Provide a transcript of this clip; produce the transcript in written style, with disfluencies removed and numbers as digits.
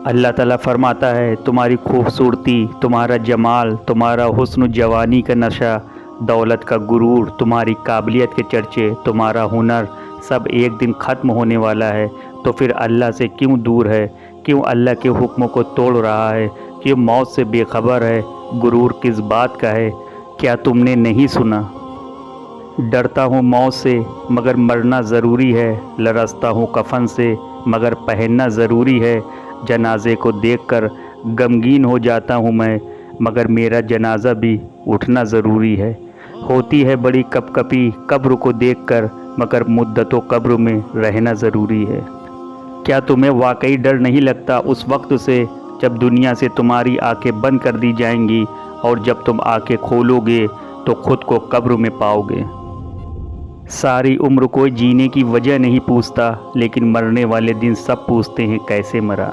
اللہ تعالیٰ فرماتا ہے تمہاری خوبصورتی، تمہارا جمال، تمہارا حسن و جوانی کا نشہ، دولت کا غرور، تمہاری قابلیت کے چرچے، تمہارا ہنر، سب ایک دن ختم ہونے والا ہے۔ تو پھر اللہ سے کیوں دور ہے؟ کیوں اللہ کے حکموں کو توڑ رہا ہے؟ کیوں موت سے بے خبر ہے؟ غرور کس بات کا ہے؟ کیا تم نے نہیں سنا؟ ڈرتا ہوں موت سے مگر مرنا ضروری ہے، لرزتا ہوں کفن سے مگر پہننا ضروری ہے، جنازے کو دیکھ کر غمگین ہو جاتا ہوں میں مگر میرا جنازہ بھی اٹھنا ضروری ہے، ہوتی ہے بڑی کپ کپی قبر کو دیکھ کر مگر مدت و قبر میں رہنا ضروری ہے۔ کیا تمہیں واقعی ڈر نہیں لگتا اس وقت سے جب دنیا سے تمہاری آنکھیں بند کر دی جائیں گی اور جب تم آنکھیں کھولو گے تو خود کو قبر میں پاؤ گے؟ ساری عمر کوئی جینے کی وجہ نہیں پوچھتا لیکن مرنے والے دن سب پوچھتے ہیں کیسے مرا۔